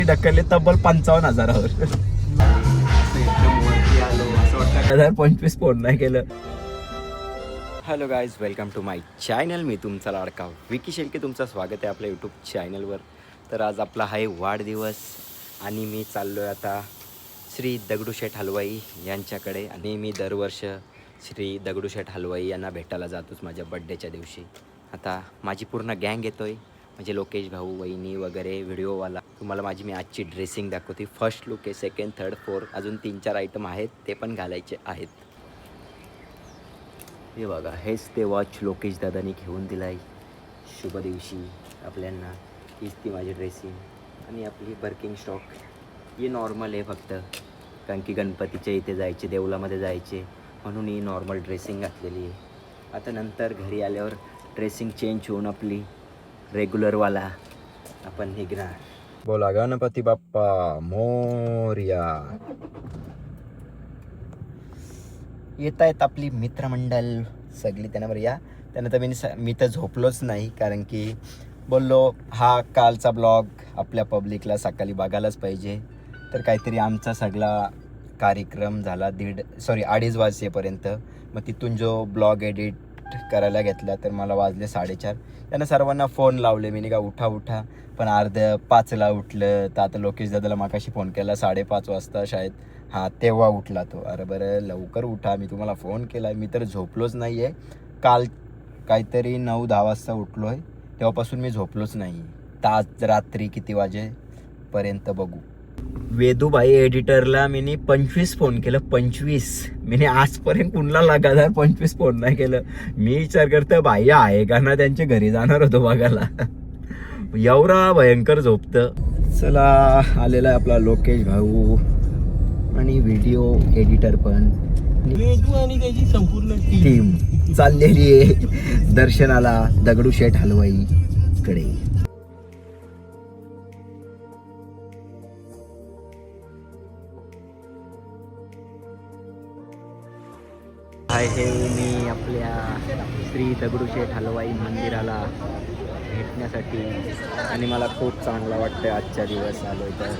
ढकलले तब्बल 55,000वर. 2025 फोन नाही केलं. Hello guys, welcome to my channel. मी तुमचा लाडका विकी शेळके. तुमचं स्वागत आहे आपल्या यूट्यूब चॅनलवर. तर आज आपला आहे वाढदिवस आणि मी चाललो आहे आता श्री दगडूशेठ हलवाई यांच्याकडे. आणि मी दरवर्ष श्री दगडूशेठ हलवाई यांना भेटायला जातोच माझ्या बड्डेच्या दिवशी. आता माझी पूर्ण गँग येतो आहे, म्हणजे लोकेश भाऊ, वहिनी वगैरे, व्हिडिओवाला. तुम्हाला माझी मी आजची ड्रेसिंग दाखवते. फर्स्ट लुक आहे, सेकंड, थर्ड, फोर्थ, अजून 3-4 आयटम आहेत, ते पण घालायचे आहेत. हे बघा, हेच ते वॉच लोकेश दादानी घेऊन दिला आहे शुभ दिवशी आपल्यांना. हीच ती माझी ड्रेसिंग. आणि आपली वर्किंग स्टॉक ही नॉर्मल आहे फक्त, कारण की गणपतीच्या इथे जायचे, देवळामध्ये जायचे, म्हणून ही नॉर्मल ड्रेसिंग घातलेली आहे. आता नंतर घरी आल्यावर ड्रेसिंग चेंज होऊन आपली रेग्युलरवाला आपण निघणार. बोला गणपती बाप्पा मोरया. येत आहेत आपली मित्रमंडळ सगळी, त्यांना या. त्यानंतर मी तर झोपलोच नाही, कारण की बोललो हा कालचा ब्लॉग आपल्या पब्लिकला सकाळी बघायलाच पाहिजे. तर काहीतरी आमचा सगळा कार्यक्रम झाला 2:30 वाजेपर्यंत. मग तिथून जो ब्लॉग एडिट करायला घेतला तर मला वाजले 4:30. त्यांना सर्वांना फोन लावले मी, नाही का उठा, पण 5:30ला उठलं. तर आता लोकेश दादाला मागाशी फोन केला 5:30 वाजता शाळेत. हां, तेव्हा उठला तो. अरे बरं लवकर उठा, मी तुम्हाला फोन केला. मी तर झोपलोच नाही आहे. काल काहीतरी 9-10 वाजता उठलो आहे, तेव्हापासून मी झोपलोच नाही. तास रात्री किती वाजेपर्यंत बघू. वेदूभाई एडिटरला मी 25 फोन केलं. 25 मी आजपर्यंत कुणाला लगातार 25 फोन नाही केलं. मी विचार करतो भाई आहे का ना, त्यांच्या घरी जाणार होतो बघायला. एवढा भयंकर झोपतं. चला, आलेला आहे आपला लोकेश भाऊ आणि व्हिडिओ एडिटर पण. आणि त्याची संपूर्ण टीम चाललेली आहे दर्शनाला दगडूशेठ हलवाई कडे. आहे मी आपल्या श्री दगडूशेठ हलवाई मंदिराला भेटण्यासाठी. आणि मला खूप चांगलं वाटतं आजच्या दिवस आलो तर.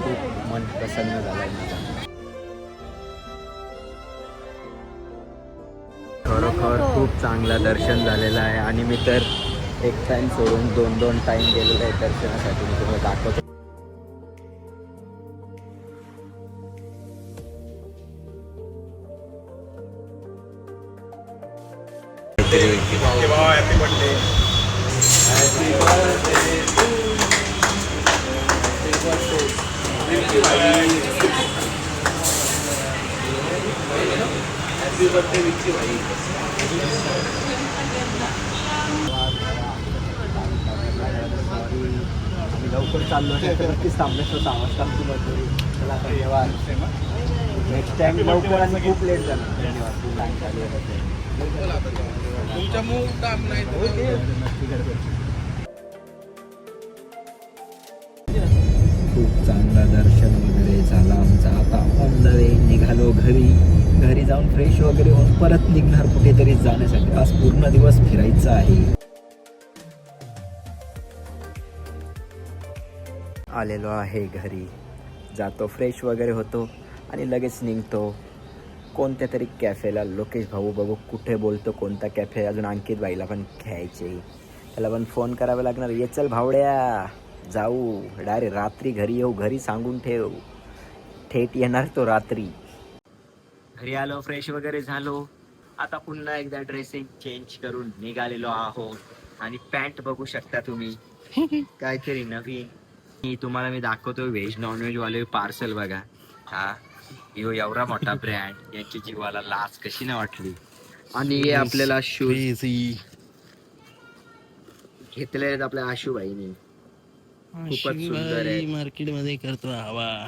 खूप मन प्रसन्न झालं आहे माझं. खरोखर खूप चांगलं दर्शन झालेलं आहे. आणि मी तर एक टाईम सोडून 2-2 टाईम गेलेलो आहे दर्शनासाठी. मी तुम्हाला दाखवतो. Happy birthday. विक्की भाई. आम्ही लवकर चाललो आहे तर नक्कीच थांबण्याचं 6 वाजता आमची मजबुरी. चला धन्यवाद. नेक्स्ट टाइम लवकर आणि खूप लेट झालं. धन्यवाद. खूप टाईम चालू तुमच्या मूळ काम नाही. खूप चांगला दर्शन वगैरे झाला आमचा. आता ऑन द वे निघालो घरी जाऊन फ्रेश वगैरे होऊन परत निघणार कुठेतरी जाण्यासाठी. आज पूर्ण दिवस फिरायचं आहे. आलेलो आहे घरी, जातो फ्रेश वगैरे होतो आणि लगेच निघतो कोणत्या तरी कॅफेला. लोकेश भाऊ बघू कुठे बोलतो कोणता कॅफे. अजून अंकित भाईला पण घ्यायचे, त्याला पण फोन करावे लागणार. ये चल भावड्या, जाऊ डायरेक्ट रात्री घरी येऊ. घरी सांगून ठेव, थेट येणार तो रात्री. घरी आलो, फ्रेश वगैरे झालो. आता पुन्हा एकदा ड्रेसिंग चेंज करून निघालेलो आहोत. आणि पॅन्ट बघू शकता तुम्ही, काहीतरी नवीन. तुम्हाला मी दाखवतो व्हेज नॉनव्हेज वाले पार्सल बघा. हा एवढा मोठा ब्रँड, यांची जीवाला लाच कशी नाही वाटली. आणि हे आपल्याला शूज घेतले आहेत आपल्या आशूबाईनी. खूपच सुंदर आहे. मार्केट मध्ये करतो हवा.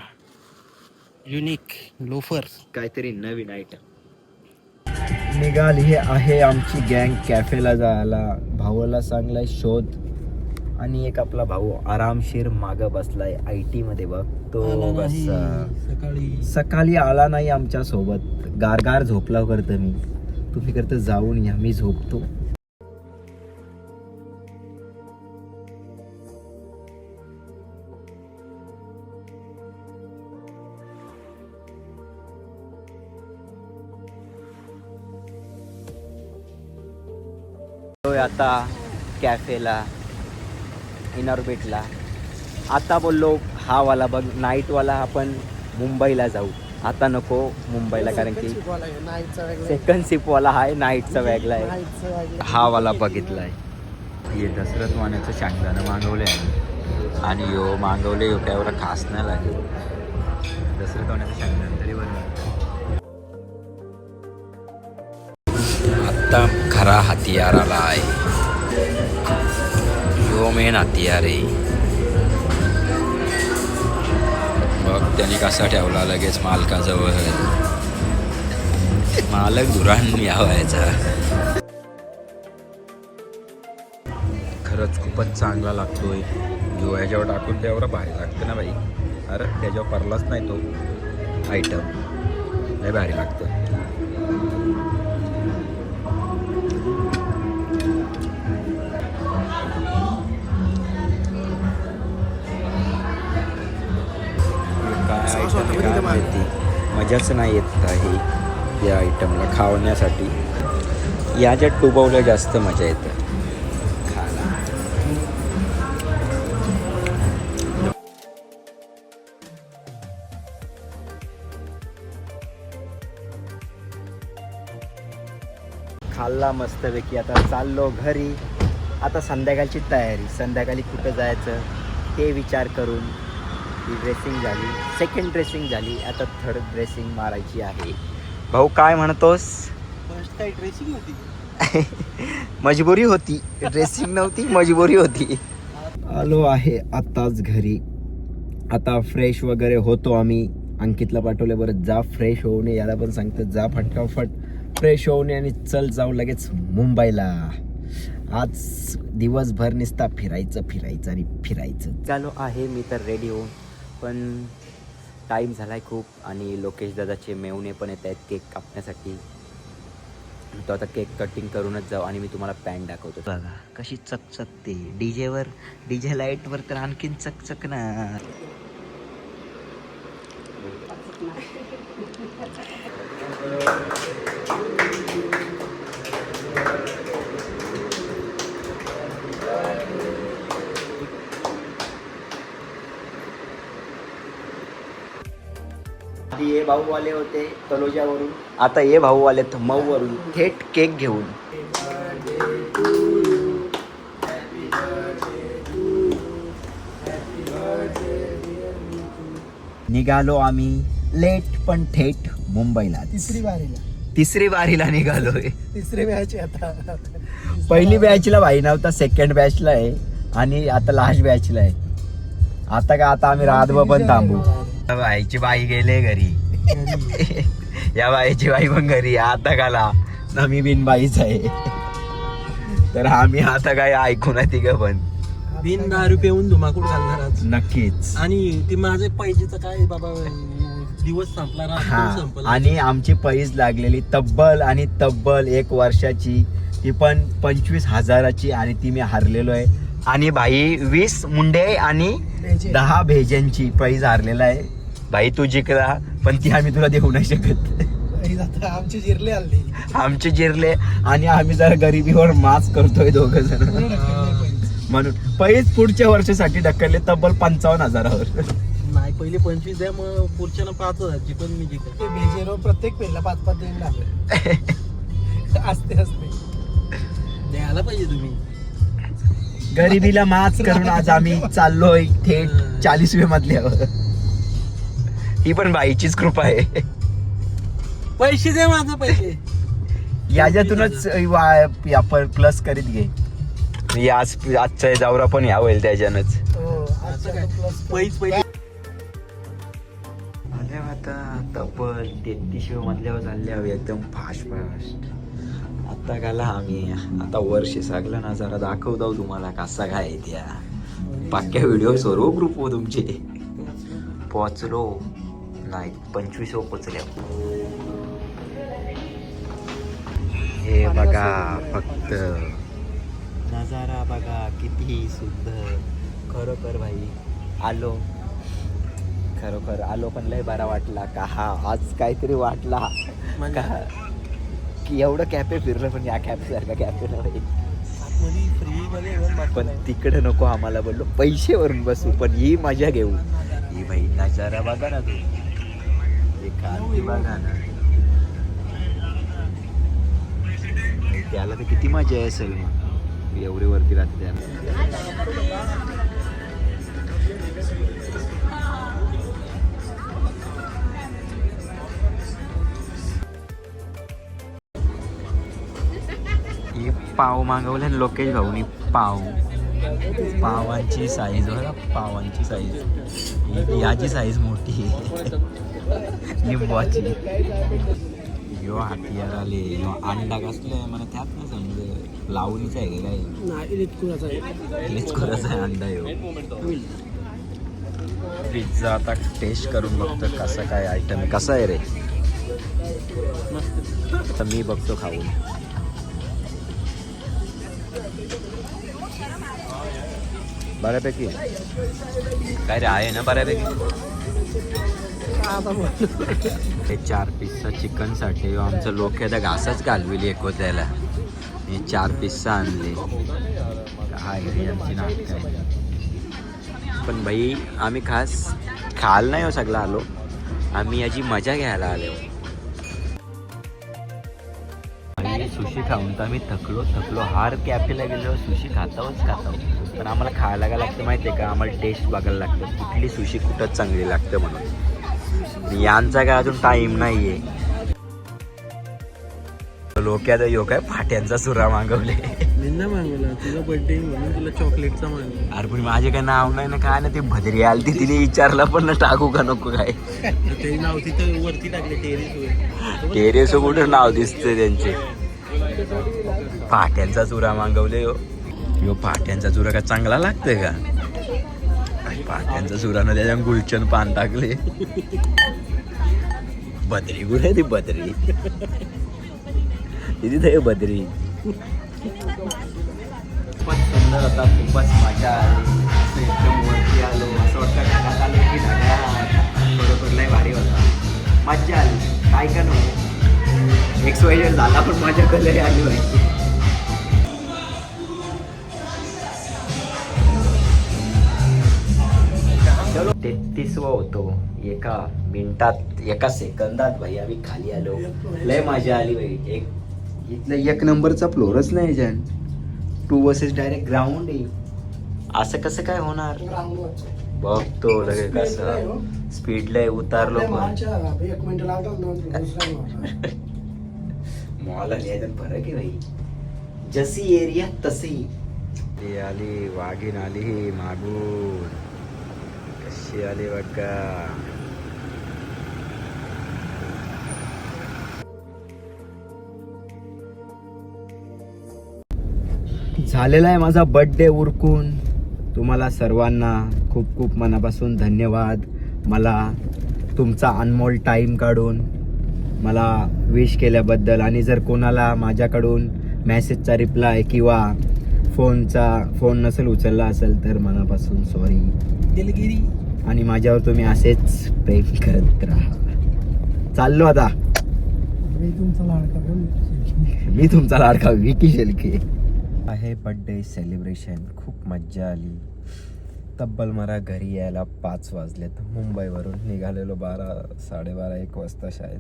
युनिक लोफर, काहीतरी नवीन आयटम. निघाली आहे आमची गँग कॅफेला जायला. भावाला सांगलाय शोध. आणि एक आपला भाऊ आरामशीर मागं बसलाय IT मध्ये बघ. तो बस सकाळी आला नाही आमच्या सोबत. गारगार झोपला करतं मी. तुम्ही करतं जाऊन या, मी झोपतो. आलोय आता कॅफेला, इनॉर्बिटला. आता बोललो हा वाला बघ, नाईटवाला आपण मुंबईला जाऊ. आता नको मुंबईला, कारण की सेकंड शिपवाला आहे, नाईटचा वेगळा आहे. हा वाला बघितलाय. हे दसरथ वाण्याचं शेंगदाणं मागवले आहे आणि यो मागवले, यो काय एवढा खास नाही लागेल. दसरथ वाण्याचं शेंगदाणं तरी बरं. आता खरा हतियार आला आहे, यो मेन हतियार आहे. बघ त्याने कसा ठेवला लगेच मालकाजवळ. मालक धुराण यावायचा. खरंच खूपच चांगला लागतोय. जो ह्याच्यावर टाकून त्यावर भारी लागतं ना भाई. अरे त्याच्यावर परलाच नाही तो आयटम, लय भारी लागतं. काय माहिती, मजाच नाही येत आहे या आयटमला खावण्यासाठी. याच्यात टुबवलं जास्त मजा येते खायला. खाल्ला मस्तपैकी. आता चाललो घरी. आता संध्याकाळची तयारी, संध्याकाळी कुठं जायचं ते विचार करून ही ड्रेसिंग झाली, सेकंड ड्रेसिंग झाली, आता थर्ड ड्रेसिंग मारायची आहे. भाऊ काय म्हणतोस? फर्स्ट काय ड्रेसिंग होती, मजबुरी होती, ड्रेसिंग नव्हती, मजबुरी होती. आलो आहे आताच घरी. आता फ्रेश वगैरे होतो आम्ही. अंकितला पाठवले, बरं जा फ्रेश होऊ नये, याला पण सांगतो जा फटाफट फ्रेश होऊ नये आणि चल जाऊ लगेच मुंबईला. आज दिवसभर नुसता फिरायचं आणि फिरायचं. चालू आहे मी तर रेडी होऊन, पण टाईम झाला आहे खूप. आणि लोकेश दादाचे मेवणे पण येत आहेत केक कापण्यासाठी. तो आता केक कटिंग करूनच जाऊ आणि मी तुम्हाला पॅन्ट दाखवतो. बघा कशी चकचकते डीजे लाईटवर, तर आणखीन चकचकणार. आधी हे भाऊ आले होते तलोजावरून, आता हे भाऊ आले मऊवरून थेट केक घेऊन. निघालो आम्ही लेट पण थेट मुंबईला. तिसरी बारीला निघालोय. तिसरी बॅच आता. पहिली बॅचला भाई नव्हता, सेकंड बॅचला आहे आणि आता लास्ट बॅचला आहे. आता का आता आम्ही रातभर पण थांबू. बाईची बाई गेले घरी. या बाईची बाई पण घरी. आता काला नमी बिन बाईच आहे. तर आम्ही आता काय ऐकून तिघं पण बिन दारू पिऊन धुमाकूळ घालणार आज. नक्कीच. आणि ते माझे पैजेचं काय बाबा, दिवस संपला, हा. संपला. आणि आमची पैज लागलेली तब्बल 1 वर्षाची, ती पण 25,000ची, आणि ती मी हारलेलो आहे. आणि भाई 20 मुंडे आणि 10 भेजांची पैज हारलेला आहे. भाई तू जिंकला, पण ती आम्ही तुला देऊ नाही शकत. आमचे जिरले आले, आमचे जिरले, आणि आम्ही जरा गरिबीवर माच करतोय दोघं जण. म्हणून पैज पुढच्या वर्षासाठी ढकलले तब्बल 55,000वर. नाही पहिले 25 द्या, मग पुढच्या 5,000ची पण मी जिंकले. भेजेरो प्रत्येक पेरला 5-5 देऊन लागले. असते द्यायला पाहिजे तुम्ही. गरिबीला माच करून आज आम्ही चाललोय थेट 40वे मधल्यावर. ही पण बाईचीच कृपा आहे. पैसे दे माझे पैसे. याच्यातूनच आपण प्लस करीत घे. आजचा जावरा पण या होईल त्याच्यानंच. आता तब्बल 33 मधल्यावर चालल्यावर एकदम फास्ट. आता गाला आम्ही आता वर्ष सागलं ना, जरा दाखवतो तुम्हाला कसा काय त्या पाक्या व्हिडिओ सर्व ग्रुप हो तुमचे. पोचलो नाही 25 पोचल्या. हे बघा फक्त नजारा बघा किती सुंदर. खरोखर भाई खरोखर आलो पण लय बरा वाटला. का हा आज काहीतरी वाटला का की एवढं कॅफे फिरलं, पण या कॅफे सारखा कॅफे नाही. मध्ये फ्री मध्ये पण तिकडे नको आम्हाला, बोललो पैसे भरून बसू पण ही मजा घेऊ. ही भाई नजारा बघा ना तू, हे खाली बघा ना, त्याला तर किती मजा आहे असेल मग एवढी वरती राहते त्याला. ही पाव मागवले लोकेश भाऊनी, पावांची साईज बघा, पावांची साईज, याची साईज मोठी आहे लिंबाची. यो हातियार आले, यो अंडा कसले मला त्यात नाही समज, लावणीचा आहे का काय? लेचकुराचा आहे अंडा यो. पिझ्झा आता टेस्ट करून बघतो कसा काय आयटम आहे, कसा आहे रे. आता मी बघतो खाऊन. बऱ्यापैकी काय रे आहे ना बऱ्यापैकी. हे 4 पिस्सा चिकनसाठी आमचं लोक आता घासच घालविली एक होत्याला. हे 4 पिस्सा आणले, काय रे आमची नाटक आहे. पण भाई आम्ही खास खायला नाही हो सगळं आलो, आम्ही याची मजा घ्यायला आलो. सुशी खाऊन तर आम्ही थकलो. हार कॅफेला गेलो सुशी खाताव. पण आम्हाला खायला काय लागतं माहिती आहे का, आम्हाला टेस्ट बघायला लागतं कुठली सुशी कुठं चांगली लागतं म्हणून. यांचा काय अजून टाईम नाही आहे. लोक आता यो काय फाट्यांचा सुरा मागवले. निन्ना मागवला तुझा बर्थडे म्हणून तुला चॉकलेटचा मागवला. अरे पण माझे काय नाव नाही ना, काय ना ते भद्री आलती, तिने विचारलं पण ना टाकू का नको काय. ते नाव तिथं वरती टाकले टेरेस कुठं नाव दिसतंय त्यांचे. फाट्यांचा चुरा मागवले यो फाट्यांचा चुरा का चांगला लागतंय का. फाट्यांचा चुरानं त्याच्या गुलचन पान टाकले. बदरी कुठे ती बदरी, तिथे बदरी. खूपच सुंदर होता, खूपच मजा आली. असं एकदम वरती आलो, असं वाटतं ढगात आलो की ढगात. बरोबर लय भारी होता, मजा आली. काय का नको XYZ झाला पण माझ्या कलर आली व्हायची. चलो 33वा होतो. एका मिनिटात, एका सेकंदात भाई आम्ही खाली आलो. लय मजा आली भाई. इथलं 1 नंबरचा फ्लोरच नाही जण. 2 वर्सेस डायरेक्ट ग्राउंड आहे. असं कसं काय होणार बघतो लगे. कसं स्पीडला उतारलो पण मॉल आली आहे, फरक आहे भाई. जशी एरिया तशी. ती आली वाघीण आली मागून, कशी आली बघा. झालेला आहे माझा बर्थडे उरकून. तुम्हाला सर्वांना खूप खूप मनापासून धन्यवाद. मला तुमचा अनमोल टाईम काढून मला विश केल्याबद्दल. आणि जर कोणाला माझ्याकडून मेसेजचा रिप्लाय किंवा फोन नसेल उचलला असेल तर मनापासून सॉरी. दिलगिरी. आणि माझ्यावर तुम्ही असेच प्रेम करत राहा. चाललो आता. मी तुमचा लाडका विकी शेळके आहे. बर्थडे सेलिब्रेशन खूप मज्जा आली. तब्बल मला घरी यायला 5 वाजलेत. मुंबईवरून निघालेलो 12-12:30-1 वाजता शाळेत,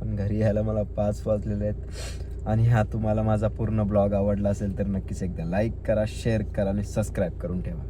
पण घरी यायला मला 5 वाजलेले आहेत. आणि हा तुम्हाला माझा पूर्ण ब्लॉग आवडला असेल तर नक्कीच एकदा लाईक करा, शेअर करा आणि सबस्क्राईब करून ठेवा.